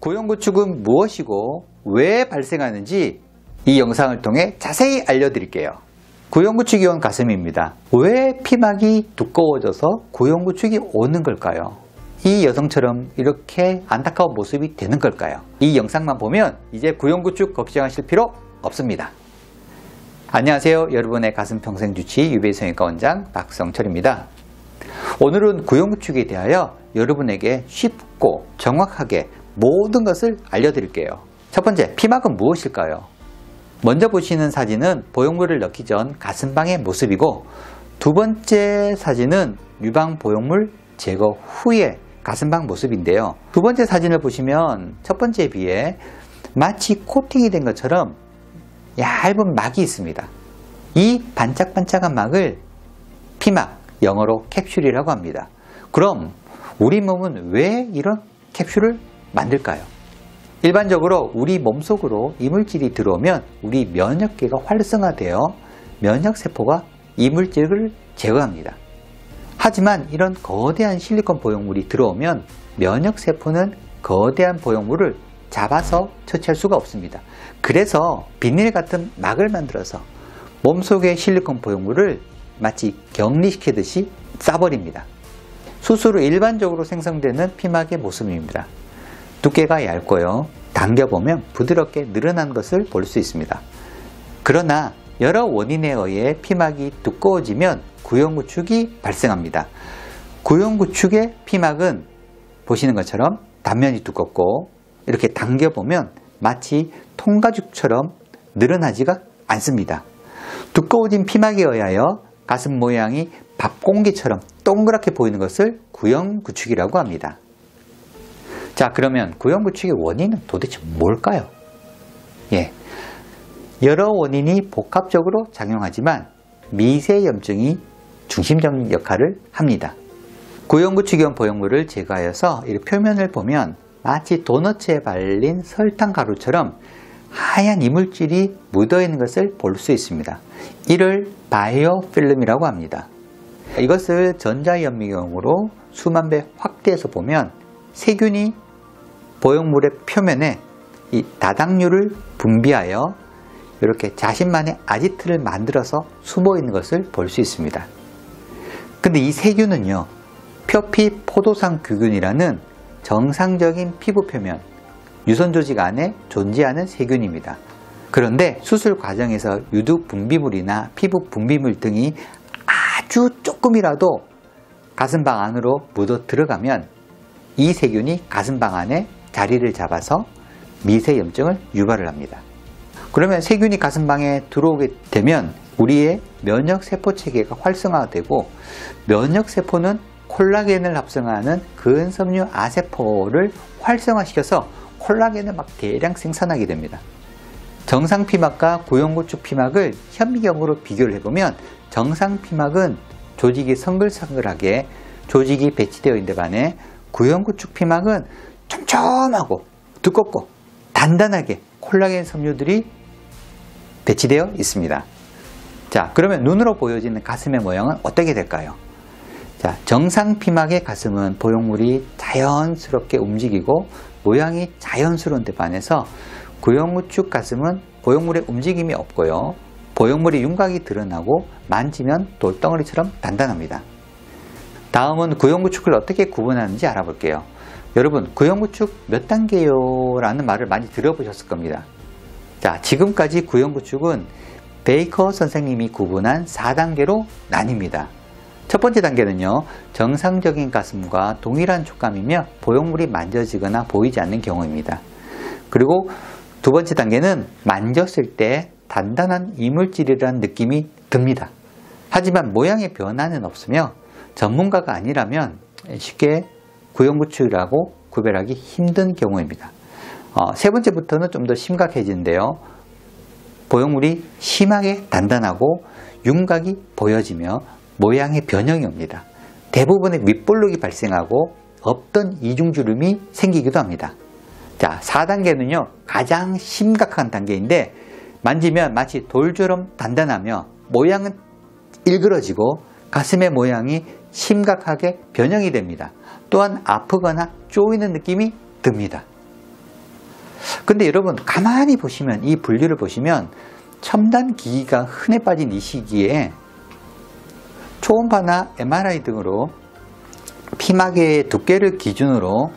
고형구축은 무엇이고 왜 발생하는지 이 영상을 통해 자세히 알려드릴게요. 고형구축이 온 가슴입니다. 왜 피막이 두꺼워져서 고형구축이 오는 걸까요? 이 여성처럼 이렇게 안타까운 모습이 되는 걸까요? 이 영상만 보면 이제 고형구축 걱정하실 필요 없습니다. 안녕하세요. 여러분의 가슴평생주치 유배성형외과 원장 박성철입니다. 오늘은 고형구축에 대하여 여러분에게 쉽고 정확하게 모든 것을 알려드릴게요. 첫 번째, 피막은 무엇일까요? 먼저 보시는 사진은 보형물을 넣기 전 가슴방의 모습이고, 두 번째 사진은 유방 보형물 제거 후의 가슴방 모습인데요. 두 번째 사진을 보시면 첫 번째에 비해 마치 코팅이 된 것처럼 얇은 막이 있습니다. 이 반짝반짝한 막을 피막, 영어로 캡슐이라고 합니다. 그럼 우리 몸은 왜 이런 캡슐을 만들까요? 일반적으로 우리 몸속으로 이물질이 들어오면 우리 면역계가 활성화되어 면역세포가 이물질을 제거합니다. 하지만 이런 거대한 실리콘 보형물이 들어오면 면역세포는 거대한 보형물을 잡아서 처치할 수가 없습니다. 그래서 비닐 같은 막을 만들어서 몸속의 실리콘 보형물을 마치 격리시키듯이 싸버립니다. 수술 후 일반적으로 생성되는 피막의 모습입니다. 두께가 얇고요. 당겨보면 부드럽게 늘어난 것을 볼 수 있습니다. 그러나 여러 원인에 의해 피막이 두꺼워지면 고형구축이 발생합니다. 고형구축의 피막은 보시는 것처럼 단면이 두껍고 이렇게 당겨보면 마치 통가죽처럼 늘어나지가 않습니다. 두꺼워진 피막에 의하여 가슴 모양이 밥공기처럼 동그랗게 보이는 것을 고형구축이라고 합니다. 자, 그러면 고형구축의 원인은 도대체 뭘까요? 여러 원인이 복합적으로 작용하지만 미세염증이 중심적인 역할을 합니다. 고형구축이 온 보형물을 제거하여서 이 표면을 보면 마치 도너츠에 발린 설탕 가루처럼 하얀 이물질이 묻어있는 것을 볼 수 있습니다. 이를 바이오필름이라고 합니다. 이것을 전자현미경으로 수만 배 확대해서 보면 세균이 보형물의 표면에 이 다당류를 분비하여 이렇게 자신만의 아지트를 만들어서 숨어 있는 것을 볼 수 있습니다. 근데 이 세균은요, 표피포도상균이라는 정상적인 피부 표면, 유선 조직 안에 존재하는 세균입니다. 그런데 수술 과정에서 유두 분비물이나 피부 분비물 등이 아주 조금이라도 가슴방 안으로 묻어 들어가면 이 세균이 가슴방 안에 자리를 잡아서 미세염증을 유발을 합니다. 그러면 세균이 가슴방에 들어오게 되면 우리의 면역세포 체계가 활성화되고, 면역세포는 콜라겐을 합성하는 근섬유 아세포를 활성화시켜서 콜라겐을 막 대량 생산하게 됩니다. 정상 피막과 고형구축 피막을 현미경으로 비교를 해보면 정상 피막은 조직이 성글성글하게 조직이 배치되어 있는 데 반해 고형구축 피막은 촘촘하고 두껍고 단단하게 콜라겐 섬유들이 배치되어 있습니다. 자, 그러면 눈으로 보여지는 가슴의 모양은 어떻게 될까요? 자, 정상 피막의 가슴은 보형물이 자연스럽게 움직이고 모양이 자연스러운 데 반해서 고형구축 가슴은 보형물의 움직임이 없고요. 보형물의 윤곽이 드러나고 만지면 돌덩어리처럼 단단합니다. 다음은 고형구축을 어떻게 구분하는지 알아볼게요. 여러분, 고형구축 몇 단계요? 라는 말을 많이 들어보셨을 겁니다. 자, 지금까지 고형구축은 베이커 선생님이 구분한 4단계로 나뉩니다. 첫 번째 단계는요, 정상적인 가슴과 동일한 촉감이며 보형물이 만져지거나 보이지 않는 경우입니다. 그리고 두 번째 단계는 만졌을 때 단단한 이물질이라는 느낌이 듭니다. 하지만 모양의 변화는 없으며 전문가가 아니라면 쉽게 고형구축이라고 구별하기 힘든 경우입니다. 세 번째부터는 좀 더 심각해지는데요. 보형물이 심하게 단단하고 윤곽이 보여지며 모양의 변형이 옵니다. 대부분의 윗볼록이 발생하고 없던 이중주름이 생기기도 합니다. 자, 4단계는요, 가장 심각한 단계인데 만지면 마치 돌처럼 단단하며 모양은 일그러지고 가슴의 모양이 심각하게 변형이 됩니다. 또한 아프거나 쪼이는 느낌이 듭니다. 근데 여러분 가만히 보시면 이 분류를 보시면 첨단 기기가 흔해 빠진 이 시기에 초음파나 MRI 등으로 피막의 두께를 기준으로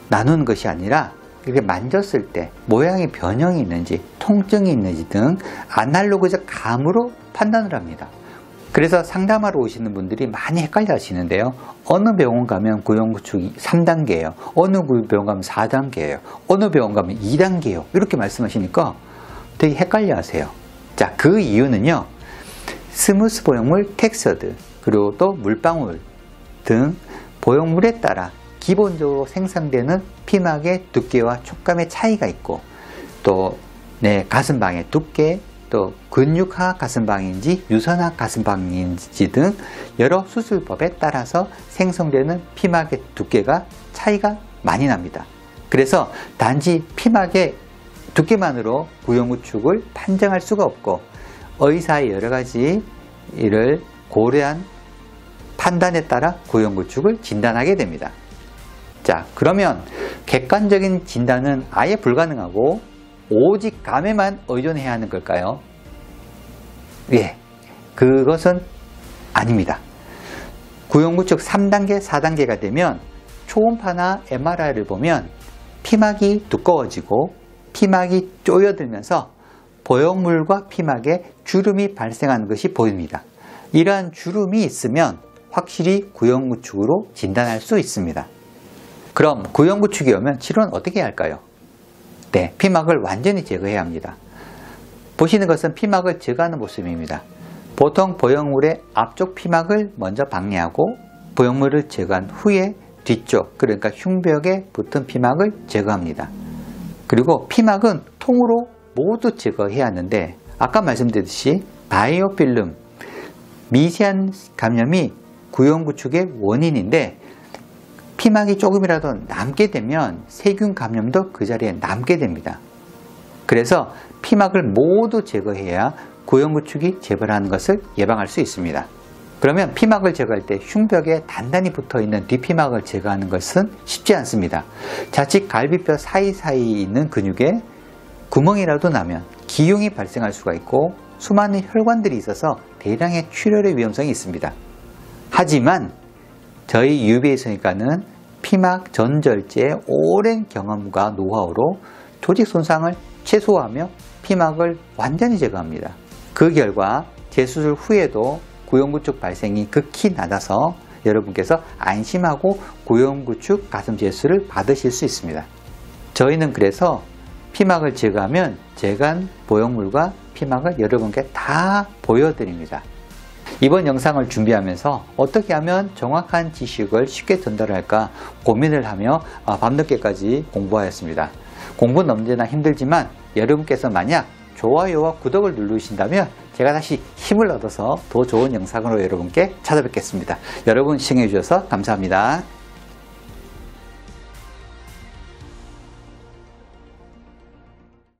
나누는 것이 아니라 이렇게 만졌을 때 모양의 변형이 있는지 통증이 있는지 등 아날로그적 감으로 판단을 합니다. 그래서 상담하러 오시는 분들이 많이 헷갈려 하시는데요. 어느 병원 가면 고형구축이 3단계예요. 어느 병원 가면 4단계예요. 어느 병원 가면 2단계예요. 이렇게 말씀하시니까 되게 헷갈려 하세요. 자, 그 이유는요. 스무스 보형물 텍스처드 그리고 또 물방울 등 보형물에 따라 기본적으로 생성되는 피막의 두께와 촉감의 차이가 있고 또 가슴방의 두께 또 근육화 가슴방인지 유선화 가슴방인지 등 여러 수술법에 따라서 생성되는 피막의 두께가 차이가 많이 납니다. 그래서 단지 피막의 두께만으로 구형구축을 판정할 수가 없고 의사의 여러 가지 일을 고려한 판단에 따라 구형구축을 진단하게 됩니다. 자, 그러면 객관적인 진단은 아예 불가능하고 오직 감에만 의존해야 하는 걸까요? 예, 그것은 아닙니다. 구형구축 3단계, 4단계가 되면 초음파나 MRI를 보면 피막이 두꺼워지고 피막이 쪼여들면서 보형물과 피막에 주름이 발생하는 것이 보입니다. 이러한 주름이 있으면 확실히 구형구축으로 진단할 수 있습니다. 그럼 구형구축이 오면 치료는 어떻게 해야 할까요? 네, 피막을 완전히 제거해야 합니다. 보시는 것은 피막을 제거하는 모습입니다. 보통 보형물의 앞쪽 피막을 먼저 박리하고 보형물을 제거한 후에 뒤쪽, 그러니까 흉벽에 붙은 피막을 제거합니다. 그리고 피막은 통으로 모두 제거해야 하는데 아까 말씀드렸듯이 바이오필름, 미세한 감염이 구형구축의 원인인데 피막이 조금이라도 남게 되면 세균 감염도 그 자리에 남게 됩니다. 그래서 피막을 모두 제거해야 구형구축이 재발하는 것을 예방할 수 있습니다. 그러면 피막을 제거할 때 흉벽에 단단히 붙어있는 뒷피막을 제거하는 것은 쉽지 않습니다. 자칫 갈비뼈 사이사이 있는 근육에 구멍이라도 나면 기흉이 발생할 수가 있고 수많은 혈관들이 있어서 대량의 출혈의 위험성이 있습니다. 하지만 저희 UBA성형외과는 피막 전절제의 오랜 경험과 노하우로 조직 손상을 최소화하며 피막을 완전히 제거합니다. 그 결과 재수술 후에도 구형구축 발생이 극히 낮아서 여러분께서 안심하고 구형구축 가슴 재수를 받으실 수 있습니다. 저희는 그래서 피막을 제거하면 제거한 보형물과 피막을 여러분께 다 보여드립니다. 이번 영상을 준비하면서 어떻게 하면 정확한 지식을 쉽게 전달할까 고민을 하며 밤늦게까지 공부하였습니다. 공부는 언제나 힘들지만 여러분께서 만약 좋아요와 구독을 누르신다면 제가 다시 힘을 얻어서 더 좋은 영상으로 여러분께 찾아뵙겠습니다. 여러분 시청해 주셔서 감사합니다.